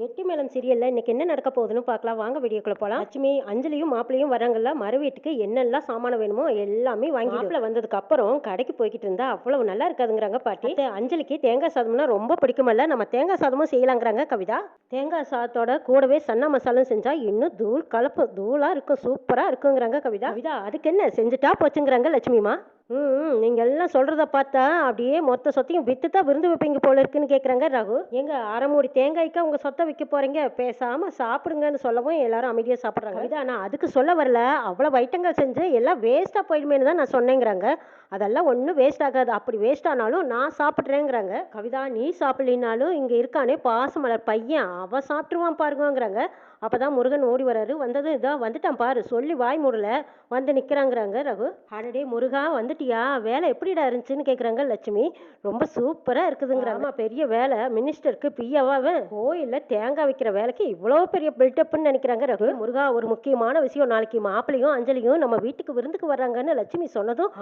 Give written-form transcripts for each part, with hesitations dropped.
கெட்டி மேளம் சீரியல்ல இன்னைக்கு என்ன நடக்க போகுதுன்னு பார்க்கலாம் வாங்க வீடியோக்குள்ள போலாம். லட்சுமி அஞ்சலியும் மாப்பிளையும் வராங்கல்ல, மறு வீட்டுக்கு என்னெல்லாம் சாமானம் வேணுமோ எல்லாமே வாங்கி மாப்பிள வந்ததுக்கு அப்புறம் கடைக்கு போய்கிட்டு இருந்தா அவ்வளவு நல்லா இருக்காதுங்கிறாங்க பாட்டி. அஞ்சலிக்கு தேங்காய் சாதம்னா ரொம்ப பிடிக்குமல்ல, நம்ம தேங்காய் சாதமும் செய்யலாங்கிறாங்க கவிதா. தேங்காய் சாதத்தோட கூடவே சன்னா மசாலும் செஞ்சா இன்னும் தூள் கலப்பு தூளா இருக்கும், சூப்பரா இருக்குங்கிறாங்க கவிதா. கவிதா அதுக்கு என்ன செஞ்சுட்டா போச்சுங்கிறாங்க லட்சுமிமா. நீங்க எல்லாம் சொல்றத பார்த்தா அப்படியே மொத்த சொத்தையும் வித்து தான் விருந்து வைப்பீங்க போல இருக்குன்னு கேக்குறாங்க ரகு. எங்க அரை மூடி தேங்காய்க்கா உங்க சொத்தை விற்க போறீங்க, பேசாம சாப்பிடுங்கன்னு சொல்லவும் எல்லாரும் அமைதியா சாப்பிடுறாங்க. இதா நான் அதுக்கு சொல்ல வரல, அவ்வளவு ஐட்டங்கள் செஞ்சு எல்லாம் வேஸ்டா போயிடுமேனு தான் நான் சொன்னேங்கிறாங்க. அதெல்லாம் ஒன்றும் வேஸ்ட் ஆகாது, அப்படி வேஸ்ட் ஆனாலும் நான் சாப்பிட்றேங்கிறாங்க. கவிதா நீ சாப்பிடலினாலும் இங்கே இருக்கானே பாசமலர் பையன் அவன் சாப்பிட்ருவான் பாருங்கிறாங்க. அப்பதான் முருகன் ஓடி வராரு. வந்ததும் இதோ வந்துட்டான் பாரு, சொல்லி வாய் மூடல வந்து நிற்கிறாங்கிறாங்க ரகு. அடடே முருகா வந்துட்டியா, வேலை எப்படிடா இருந்துச்சுன்னு கேட்குறாங்க லட்சுமி. ரொம்ப சூப்பராக இருக்குதுங்கிறாங்க. பெரிய வேலை, மினிஸ்டருக்கு பிஏவாவே கோயிலில் தேங்காய் வைக்கிற வேலைக்கு இவ்வளோ பெரிய பில்டப்னு நினைக்கிறாங்க ரகு. முருகா ஒரு முக்கியமான விஷயம், நாளைக்கு மாப்பிளையும் அஞ்சலியும் நம்ம வீட்டுக்கு விருந்துக்கு வர்றாங்கன்னு லட்சுமி சொன்னதும்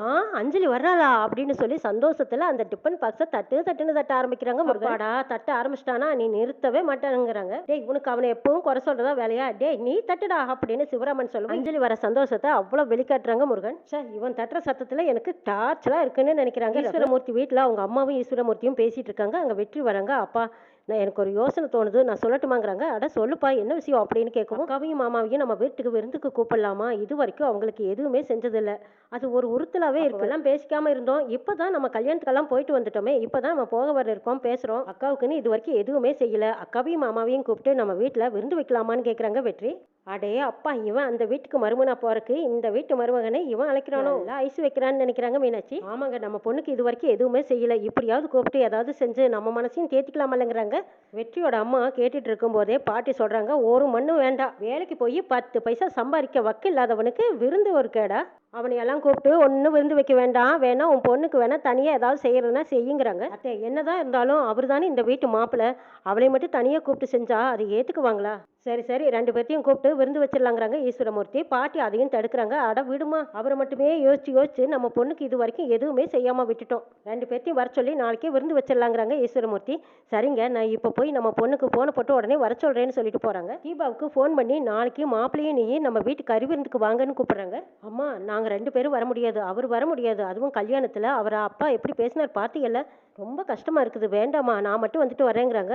அஞ்சலி வர்றாளா அப்படின்னு சொல்லி சந்தோஷத்துல அந்த டிஃபன் பாக்ஸை தட்டுன்னு தட்ட ஆரம்பிக்கிறாங்க. முருகாடா தட்ட ஆரம்பிச்சிட்டானா நீ நிறுத்தவே மாட்டானுங்கிறாங்க. டேய் உனக்கு அவனை எப்பவும் குறை சொல்றதா வேலையா, டே நீ தட்டுடா அப்படின்னு சிவராமன் சொல்லுவான். அஞ்சலி வர சந்தோஷத்தை அவ்வளவு வெளிக்காட்டுறாங்க முருகன். சார் இவன் தட்டுற சத்தத்துல எனக்கு டார்ச்சலா இருக்குன்னு நினைக்கிறாங்க. ஈஸ்வரமூர்த்தி வீட்டுல அவங்க அம்மாவும் ஈஸ்வரமூர்த்தியும் பேசிட்டு இருக்காங்க. அங்க வெற்றி வராங்க. அப்பா நான் எனக்கு ஒரு யோசனை தோணுது, நான் சொல்லட்டுமாங்கிறாங்க. அட சொல்லுப்பா என்ன விஷயம் அப்படின்னு கேட்கவும், அக்காவையும் மாமாவையும் நம்ம வீட்டுக்கு விருந்துக்கு கூப்பிடலாமா, இது வரைக்கும் அவங்களுக்கு எதுவுமே செஞ்சதில்லை, அது ஒரு உறுத்தலாவே இருக்கலாம், பேசிக்காம இருந்தோம், இப்பதான் நம்ம கல்யாணத்துக்கெல்லாம் போயிட்டு வந்துட்டோமே, இப்பதான் நம்ம போக வர இருக்கோம் பேசுறோம், அக்காவுக்குன்னு இது வரைக்கும் எதுவுமே செய்யல, அக்காவையும் மாமாவையும் கூப்பிட்டு நம்ம வீட்டுல விருந்து வைக்கலாமான்னு கேட்கறாங்க வெற்றி. அடே அப்பா இவன் அந்த வீட்டுக்கு மருமனா போறக்கு இந்த வீட்டு மருமகனை இவன் அழைக்கிறானோ, ஐஸ் வைக்கிறான்னு நினைக்கிறாங்க மீனாட்சி. ஆமாங்க நம்ம பொண்ணுக்கு இது வரைக்கும் எதுவுமே செய்யல, இப்படியாவது கூப்பிட்டு ஏதாவது செஞ்சு நம்ம மனசையும் தேத்திக்கலாமல்லங்கிறாங்க. வெற்றியோட அம்மா கேட்டுட்டு இருக்கும் போதே பாட்டி சொல்றாங்க, ஒரு மண்ணும் வேண்டாம், வேலைக்கு போய் 10 பைசா சம்பாதிக்க வக்கு இல்லாதவனுக்கு விருந்து ஒரு கேடா, அவனையெல்லாம் கூப்பிட்டு ஒன்றும் விருந்து வைக்க வேண்டாம், வேணா உன் பொண்ணுக்கு வேணா தனியாக ஏதாவது செய்யறதுன்னா செய்யுங்கிறாங்க. அத்தை என்னதான் இருந்தாலும் அவர் தானே இந்த வீட்டு மாப்பிள்ளை, அவளை மட்டும் தனியாக கூப்பிட்டு செஞ்சா அதை ஏற்றுக்குவாங்களா? சரி சரி 2 பேர்த்தையும் கூப்பிட்டு விருந்து வச்சிடலாங்கிறாங்க ஈஸ்வரமூர்த்தி. பாட்டி அதையும் தடுக்கிறாங்க. அட விடுமா, அவரை மட்டுமே யோசிச்சு நம்ம பொண்ணுக்கு இது வரைக்கும் எதுவுமே செய்யாம விட்டுட்டோம், 2 பேர்த்தையும் வர சொல்லி நாளைக்கே விருந்து வச்சிடலாங்கிறாங்க ஈஸ்வரமூர்த்தி. சரிங்க நான் இப்போ போய் நம்ம பொண்ணுக்கு போன போட்டு உடனே வர சொல்றேன்னு சொல்லிட்டு போறாங்க. தீபாவுக்கு ஃபோன் பண்ணி நாளைக்கு மாப்பிள்ளையும் நீ நம்ம வீட்டுக்கு கறி விருந்துக்கு வாங்கன்னு கூப்பிடுறாங்க. அம்மா நாங்கள் 2 பேரும் வர முடியாது, அவர் வர முடியாது, அதுவும் கல்யாணத்தில் அவர் அப்பா எப்படி பேசினார் பார்த்தீங்கல்ல, ரொம்ப கஷ்டமா இருக்குது, வேண்டாமா நான் மட்டும் வந்துட்டு வரேங்கிறாங்க.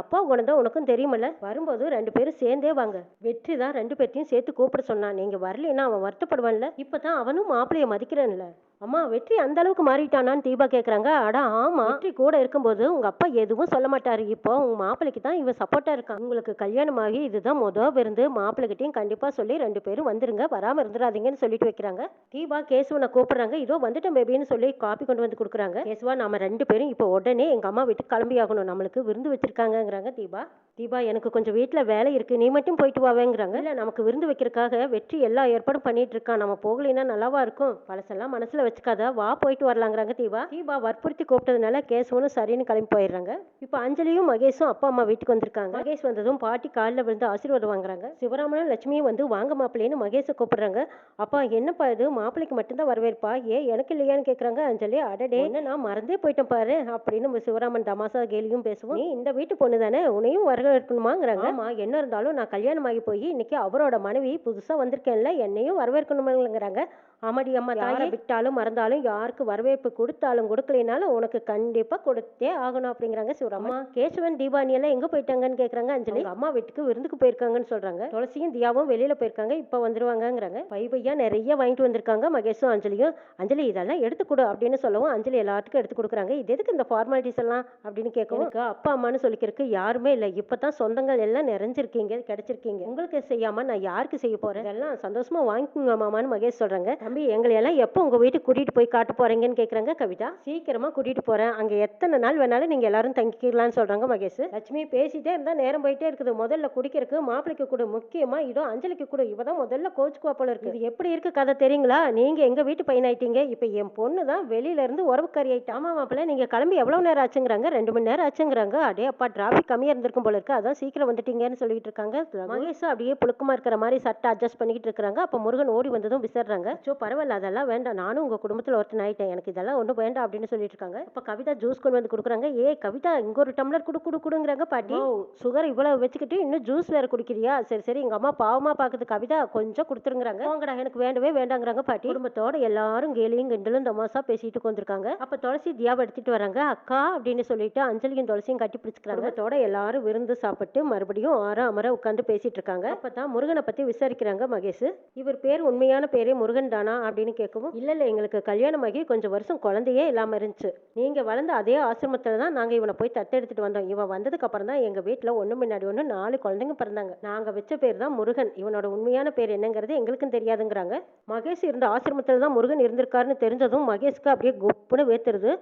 அப்பா குணம் தான் உனக்கும் தெரியுமல்ல, வரும்போது 2 பேரும் சேர்ந்தே வாங்க. வெற்றி தான் 2 பேர்த்தையும் சேர்த்து கூப்பிட சொன்னான், நீங்க வரலைன்னா அவன் வருத்தப்படுவான்ல, இப்பதான் அவனும் மாப்பிள்ளைய மதிக்கிறேன்ல. அம்மா வெற்றி அந்த அளவுக்கு மாறிட்டானான்னு தீபா கேட்குறாங்க. அடா ஆமா, வெற்றி கூட இருக்கும்போது உங்க அப்பா எதுவும் சொல்ல மாட்டாரு, இப்போ உங்க மாப்பிள்ளைக்கு தான் இவன் சப்போர்ட்டா இருக்கான், உங்களுக்கு கல்யாணமாகி இதுதான் விருந்து, மாப்பிள்ளைகிட்டையும் கண்டிப்பா சொல்லி 2 பேரும் வந்துருங்க, வராம இருந்துடாதீங்கன்னு சொல்லிட்டு வைக்கிறாங்க. தீபா கேசுவனை கூப்பிடுறாங்க. இதோ வந்துட்டேன் பேபின்னு சொல்லி காப்பி கொண்டு வந்து கொடுக்குறாங்க. கேசுவா நாம 2 பேரும் இப்போ உடனே எங்க அம்மா வீட்டுக்கு கிளம்பி ஆகணும், நம்மளுக்கு விருந்து வச்சிருக்காங்கிறாங்க தீபா. தீபா எனக்கு கொஞ்சம் வீட்டுல வேலை இருக்கு, நீ மட்டும் போயிட்டு வாவேங்கிறாங்க. இல்ல நமக்கு விருந்து வைக்கிறதுக்காக வெற்றி எல்லா ஏற்பாடும் பண்ணிட்டு இருக்கான், நம்ம போகலைன்னா நல்லாவா இருக்கும், பழசெல்லாம் மனசுல வச்சுக்காத, வா போயிட்டு வரலாங்கிறாங்க தீபா. தீபா வற்புறுத்தி கூப்பிட்டதுனால கேசவனும் சரின்னு கிளம்பி போயிடுறாங்க. இப்போ அஞ்சலியும் மகேஷும் அப்பா அம்மா வீட்டுக்கு வந்திருக்காங்க. மகேஷ் வந்ததும் பாட்டி காலில் விழுந்து ஆசீர்வாதம் வாங்குறாங்க. சிவராமனும் லட்சுமியும் வந்து வாங்க மாப்பிள்ளைன்னு மகேஷை கூப்பிடுறாங்க. அப்பா என்னப்பா இது, மாப்பிள்ளைக்கு மட்டும்தான் வரவேற்பா, எனக்கு இல்லையான்னு கேட்குறாங்க அஞ்சலி. அடடே நான் மறந்தே போயிட்டேன் பாரு அப்படின்னு சிவராமன் தமாசா கேலியும் பேசுவோம். நீ இந்த வீட்டு பொண்ணு தானே, உன்னையும் வரவேற்கணுமாங்கிறாங்க. ஆமா என்ன இருந்தாலும் நான் கல்யாணம் ஆகி போய் இன்னைக்கு அவரோட மனைவி புதுசா வந்திருக்கேன்ல, என்னையும் வரவேற்கணுமாங்கிறாங்க. ஆமாடி அம்மா, யாரை விட்டாலும் மறந்தாலும் யாருக்கு வரவேற்பு கொடுத்தாலும் கொடுக்கலைனாலும் உனக்கு கண்டிப்பா கொடுத்தே ஆகணும் அப்படிங்கிறாங்க சிவராமா. கேசவன் தீபானி எல்லாம் எங்க போயிட்டாங்கன்னு கேக்குறாங்க அஞ்சலி. அம்மா வீட்டுக்கு விருந்துக்கு போயிருக்காங்கன்னு சொல்றாங்க. துளசியும் தியாவும் வெளியில போயிருக்காங்க, இப்ப வந்துருவாங்கிறாங்க. பையா நிறைய வாங்கிட்டு வந்திருக்காங்க மகேஷும் அஞ்சலியும். அஞ்சலி இதெல்லாம் எடுத்து கொடு அப்படின்னு சொல்லவும் அஞ்சலி எல்லாத்துக்கும் எடுத்து கொடுக்குறாங்க. இது எதுக்கு இந்த ஃபார்மாலிட்டிஸ் எல்லாம் அப்படின்னு கேட்கவும், அப்பா அம்மான்னு சொல்லிக்கிறதுக்கு யாருமே இல்லை, இப்பதான் சொந்தங்கள் எல்லாம் நிறைஞ்சிருக்கீங்க கிடைச்சிருக்கீங்க, உங்களுக்கு செய்யாம நான் யாருக்கு செய்ய போறேன், இதெல்லாம் சந்தோஷமா வாங்கிக்கோங்க மாமான்னு மகேஷ் சொல்றாங்க. தம்பி எங்களை எல்லாம் எப்போ உங்க வீட்டுக்கு கூட்டிட்டு போய் காட்ட போறீங்கன்னு கேக்குறாங்க கவிதா. சீக்கிரமா கூட்டிட்டு போறேன், அங்க எத்தனை நாள் வேணாலும் நீங்க எல்லாரும் தங்கிக்கலாம்னு சொல்றாங்க மகேஷ். லட்சுமி பேசிட்டே இருந்தா நேரம் போயிட்டே இருக்குது, முதல்ல குடிக்கிறதுக்கு மாப்பிளைக்கு கூட, முக்கியமா இதோ அஞ்சலிக்கு கூட, இவதான் முதல்ல கோச்சுக்குவா போல இருக்கு. இது எப்படி இருக்கு கதை தெரியுங்களா, நீங்க எங்க வீட்டு பையன் ஆயிட்டீங்க, இப்ப என் பொண்ணு தான் வெளியில இருந்து உறவுக்காரி ஆயிட்டா. ஆமா மாப்பிள்ள நீங்க கிளம்பி எவ்வளவு நேரம் ஆச்சுங்கிறாங்க. 2 மணி நேரம் ஆச்சுங்கிறாங்க. அடே அப்பா டிராபிக் கம்மியா இருந்திருக்கும் போல இருக்கு. இருக்கு, அதான் சீக்கிரம் வந்துட்டீங்கன்னு சொல்லிட்டு இருக்காங்க. மகேஷ் அப்படியே புழுக்கமா இருக்கிற மாதிரி சட்டை அட்ஜஸ்ட் பண்ணிக்கிட்டு இருக்காங்க. அப்ப முருகன் ஓடி வந்ததும் விசாரிறாங்க. சோ பரவாயில்ல, அதெல்லாம் வேண்டாம், நானும் உங்க குடும்பத்துல ஒருத்தன் ஆயிட்டேன், எனக்கு இதெல்லாம் ஒண்ணும் வேண்டாம் அப்படின்னு சொல்லிட்டு இருக்காங்க. அப்ப கவிதா ஜூஸ் கொண்டு வந்து கொடுக்குறாங்க. கவிதா, இங்க ஒரு டம்ளர் குடுக்குறாங்க பாட்டி. சுகர் இவ்வளவு வச்சுக்கிட்டு இன்னும் ஜூஸ் வேற குடிக்கிறியா? சரி சரி, எங்க அம்மா பாவமா பாக்குது கவிதா, கொஞ்சம் கொடுத்துருங்கிறாங்க. போங்கடா, எனக்கு வேண்டவே வேண்டாங்கிறாங்க பாட்டி. குடும்பத்தோட எல்லாரும் கேலியும் கிண்டலும் தமாசா பேசிட்டு வந்திருக்காங்க. அப்ப துளசி தியாவை எடுத்துட்டு வராங்க. அக்கா அப்படின்னு சொல்லிட்டு அஞ்சலியும் துளசியும் கட்டி பிடிச்சுக்கிறாங்க. குடும்பத்தோட எல்லாரும் விருந்து சாப்பிட்டு மறுபடியும் அமர உட்காந்து பேசிட்டு இருக்காங்க. அப்பதான் முருகனை பத்தி விசாரிக்கிறாங்க மகேஷ். இவர் பேர் உண்மையான பேரே முருகன் தானா அப்படின்னு கேட்கவும், இல்ல எங்களுக்கு கல்யாணமாகி கொஞ்சம் வருஷம் குழந்தையே இல்லாம இருந்துச்சு, நீங்க வளர்ந்த அதே ஆசிரமத்துல தான் நாங்க இவனை போய் தத்தெடுத்துட்டு வந்தோம். இவன் வந்ததுக்கு அப்புறம் தான் எங்க வீட்டுல ஒண்ணு முன்னாடி ஒண்ணு 4 குழந்தைங்க பிறந்தாங்க. நாங்க வச்ச பேர் தான் முருகன். இவனோட உண்மையான பேர் என்னங்கிறது எங்களுக்கும் தெரியாதுங்கிறாங்க. மகேஷ் இருந்த ஆசிரமத்துல தான் முருகன் இருந்திருக்காருன்னு தெரிஞ்சதும் மகேஷ்க்கு அப்படியே கொப்புன்னு வேத்துருது.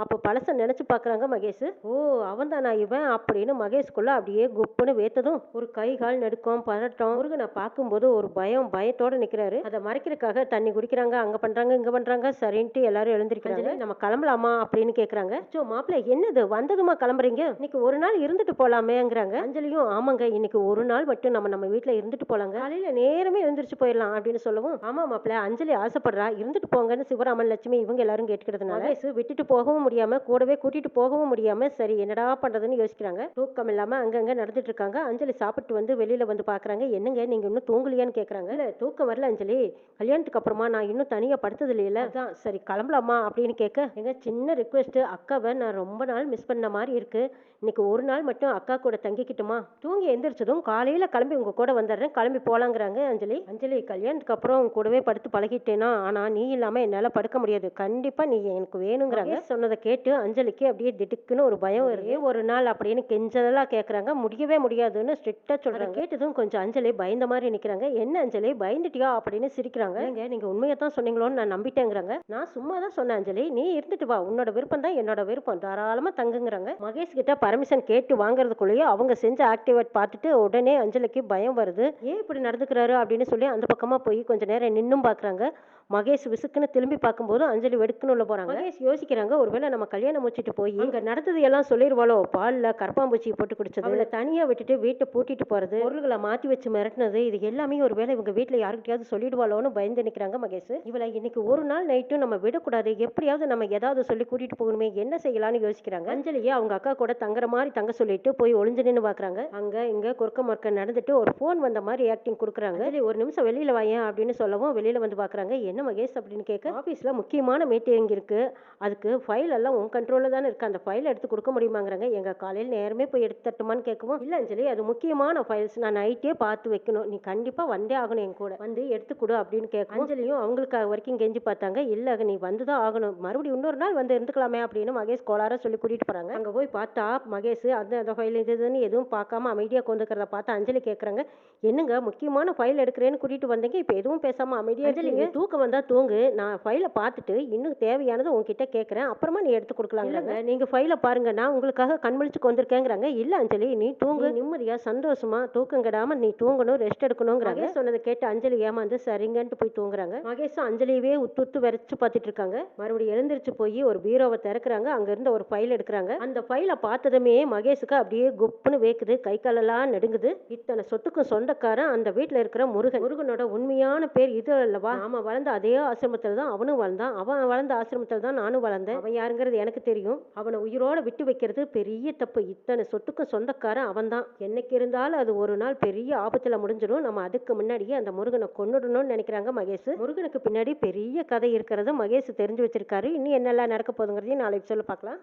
அப்போ பழச நினைச்சு பாக்குறாங்க மகேஷ். ஓ, அவன் தானா இவன் அப்படின்னு மகேஷ்குள்ள அப்படியே குப்புன்னு வேத்ததும் ஒரு கை கால் நடுக்கம், பதட்டம். முருகனை பார்க்கும்போது ஒரு பயத்தோட நிக்கிறாரு. அதை மறைக்கிறதுக்காக தண்ணி குடிக்கிறாங்க, அங்க பண்றாங்க இங்க பண்றாங்க. சரின்ட்டு எல்லாரும் எழுந்திருக்கிறாங்க. நம்ம கிளம்பலாமா அப்படின்னு கேக்குறாங்க. சோ மாப்பிள்ள, என்னது வந்ததுமா கிளம்புறீங்க, இன்னைக்கு ஒரு நாள் இருந்துட்டு போலாமேங்கிறாங்க. அஞ்சலியும், ஆமாங்க, இன்னைக்கு ஒரு நாள் மட்டும் நம்ம வீட்டுல இருந்துட்டு போலாங்க, காலையில நேரமே எழுந்திரிச்சு போயிடலாம் அப்படின்னு சொல்லவும், ஆமா மாப்பிள்ள, அஞ்சலி ஆசைப்படுறா, இருந்துட்டு போங்கன்னு சிவராமன் லட்சுமி இவங்க எல்லாரும் கேட்டுக்கிறதுனால மகேஷ் விட்டுட்டு போகவும் முடியாம கூடவே கூட்டிட்டு போகவும் முடியாம சரி என்னடா பண்றதுன்னு யோசிக்கிறாங்க. தூக்கம் இல்லாம அங்கங்க நடந்துட்டு இருக்காங்க. அஞ்சலி சாப்பிட்டு வந்து வெளியில வந்து பாக்குறாங்க. என்னங்க நீங்க இன்னும் தூங்கலையான்னு கேக்குறாங்க. இல்ல தூக்கம் வரல அஞ்சலி, கல்யாணத்துக்கு அப்புறமா நான் இன்னும் தனியா படுத்தது இல்லையில, அதான் சரி கிளம்பலாமா அப்படின்னு கேட்க, எங்க சின்ன ரிக்வெஸ்ட், அக்காவை நான் ரொம்ப நாள் மிஸ் பண்ண மாதிரி இருக்கு, இன்னைக்கு ஒரு நாள் மட்டும் அக்கா கூட தங்கிக்கிட்டுமா, தூங்கி எந்திரிச்சதும் காலையில கிளம்பி உங்க கூட வந்துடுறேன், கிளம்பி போலாங்கிறாங்க. அஞ்சலி கல்யாணத்துக்கு அப்புறம் உங்க கூடவே படுத்து பழகிட்டேனா, ஆனா நீ இல்லாம என்னால படுக்க முடியாது, கண்டிப்பா நீ எனக்கு வேணுங்கிறாங்க. சொன்னதை கேட்டு அஞ்சலிக்கு அப்படியே திடுக்குன்னு ஒரு பயம் வருது. ஒரு நாள் அப்படின்னு கெஞ்சதெல்லாம் கேக்குறாங்க. முடியவே முடியாதுன்னு ஸ்ட்ரிக்டா சொல்றாங்க. கேட்டதும் கொஞ்சம் அஞ்சலி பயந்த மாதிரி நிக்கிறாங்க. என்ன அஞ்சலி பயந்துட்டியா அப்படின்னு சிரிக்கிறாங்க. நீங்க உண்மையை தான் சொன்னீங்களோன்னு நான் நம்பிட்டேங்கிறாங்க. நான் சும்மா தான் சொன்னேன் அஞ்சலி, நீ இருந்துட்டு வா, உன்னோட விருப்பம் தான் என்னோட விருப்பம், தாராளமா தங்குங்கிறாங்க. மகேஷ் கிட்ட பர்மிஷன் கேட்டு வாங்குறதுக்குள்ளேயே அவங்க செஞ்ச ஆக்டிவேட் பார்த்துட்டு உடனே அஞ்சலிக்கு பயம் வருது. ஏன் இப்படி நடந்துக்கிறாரு அப்படின்னு சொல்லி அந்த பக்கமா போய் கொஞ்ச நேரம் நின்னும் பாக்குறாங்க. மகேஷ் விசுக்குன்னு திரும்பி பார்க்கும்போது அஞ்சலி வெடுக்குன்னு உள்ள போறாங்க. மகேஷ் யோசிக்கிறாங்க, ஒருவேளை நம்ம கல்யாணம் முடிச்சிட்டு போய் அங்க நடந்தது எல்லாம் சொல்லிடுவாளோ, பால்ல கரப்பாம்பூச்சி போட்டு குடிச்சது, அவளை தனியா விட்டுட்டு வீட்டை பூட்டிட்டு போறது, பொருள்களை மாத்தி வச்சு மிரட்டினது, இது எல்லாமே ஒருவேளை இவங்க வீட்டுல யாருக்கிட்டையாவது சொல்லிடுவாளோன்னு பயந்து நிக்கிறாங்க மகேஷ். இவளை இன்னைக்கு ஒரு நாள் நைட்டும் நம்ம விடக்கூடாது, எப்படியாவது நம்ம ஏதாவது சொல்லி கூட்டிட்டு போகணுமே, என்ன செய்யலாம்னு யோசிக்கிறாங்க. அஞ்சலியை அவங்க அக்கா கூட தங்குற மாதிரி தங்க சொல்லிட்டு போய் ஒளிஞ்சு நின்று பாக்குறாங்க. அங்க இங்க குறுக்க மறுக்க நடந்துட்டு ஒரு போன் வந்த மாதிரி ஆக்டிங் கொடுக்குறாங்க. ஒரு நிமிஷம் வெளியில வாயேன் அப்படின்னு சொல்லவும் வெளியில வந்து பாக்குறாங்க. என்ன மகேஷ் அப்படின்னு கேட்க, ஆபீஸ்ல முக்கியமான மீட்டிங் இருக்கு, அதுக்கு ஃபைல் எல்லாம் உன் கண்ட்ரோல்ல தானே இருக்கு, அந்த ஃபைல் எடுத்து கொடுக்க முடியுமாங்கிறாங்க. எங்க காலையில் நேரமே போய் எடுத்து தட்டுமான்னு கேட்கவும், இல்ல அஞ்சலி அது முக்கியமான ஃபைல்ஸ், நான் நைட்டே பார்த்து வைக்கணும், நீ கண்டிப்பா வந்தே ஆகணும், என் கூட வந்து எடுத்து கொடு அப்படின்னு கேட்கும். அஞ்சலியும் அவங்களுக்காக வரைக்கும் கெஞ்சி பார்த்தாங்க. இல்ல நீ வந்துதான் ஆகணும், மறுபடியும் இன்னொரு நாள் வந்து இருந்துக்கலாமே அப்படின்னு மகேஷ் கோளார சொல்லி கூட்டிட்டு போறாங்க. அங்க போய் பார்த்தா மகேஷ் அந்த ஃபைல் இதுன்னு எதுவும் பார்க்காம அமைதியா கொண்டுக்கிறத பார்த்து அஞ்சலி கேட்கறாங்க, என்னங்க முக்கியமான ஃபைல் எடுக்கிறேன்னு கூட்டிட்டு வந்தீங்க, இப்ப எதுவும் பேசாம அமைதியா இருக்கீங்க, தூக்கம் வந்தா தூங்கு, நான் ஃபைலை பார்த்துட்டு இன்னும் தேவையானது உங்ககிட்ட கேட்கறேன், அப்புறமா நீ எடுத்து கொடுக்கலாம். இல்லங்க நீங்க ஃபைலை பாருங்க, நான் உங்களுக்காக கண்முழிச்சு வந்திருக்கேங்கிறாங்க. இல்ல அஞ்சலி நீ தூங்கு, நிம்மதியா சந்தோஷமா தூக்கம் கெடாம நீ தூங்கணும், ரெஸ்ட் எடுக்கணுங்கிறாங்க. சொன்னதை கேட்டு அஞ்சலி ஏமாந்து சரிங்கன்ட்டு போய் தூங்குறாங்க. மகேஷ் அஞ்சலியவே உத்து வரைச்சு பார்த்துட்டு இருக்காங்க. மறுபடியும் எழுந்திரிச்சு போய் ஒரு பீரோவை திறக்கிறாங்க. அங்க இருந்த ஒரு ஃபைல் எடுக்கிறாங்க. அந்த ஃபைலை பார்த்ததுமே மகேஷுக்கு அப்படியே குப்புன்னு வேக்குது, கை காலெல்லாம் நடுங்குது. இத்தனை சொத்துக்கும் சொந்தக்காரன் அந்த வீட்டுல இருக்கிற முருகனோட உண்மையான பேர் இது அல்லவா, நாம வளர்ந்த அதே ஆசிரமத்துல தான் அவனும் வளர்ந்தான், அவன் வளர்ந்த ஆசிரமத்துல தான் நானும் வளர்ந்தேன், அவன் யாருங்கிறது எனக்கு தெரியும், அவனை உயிரோட விட்டு வைக்கிறது பெரிய தப்பு, இத்தனை சொத்துக்கும் சொந்தக்காரன் அவன் தான், என்னைக்கு இருந்தாலும் அது ஒரு நாள் பெரிய ஆபத்துல முடிஞ்சிடும், நம்ம அதுக்கு முன்னாடியே அந்த முருகனை கொன்னுடணும்னு நினைக்கிறாங்க மகேஷ். முருகனுக்கு பின்னாடி பெரிய கதை இருக்கிறத மகேஷ் தெரிஞ்சு வச்சிருக்காரு. இன்னும் என்னெல்லாம் நடக்க போகுதுங்கிறதையும் நாளைக்கு சொல்ல பார்க்கலாம்.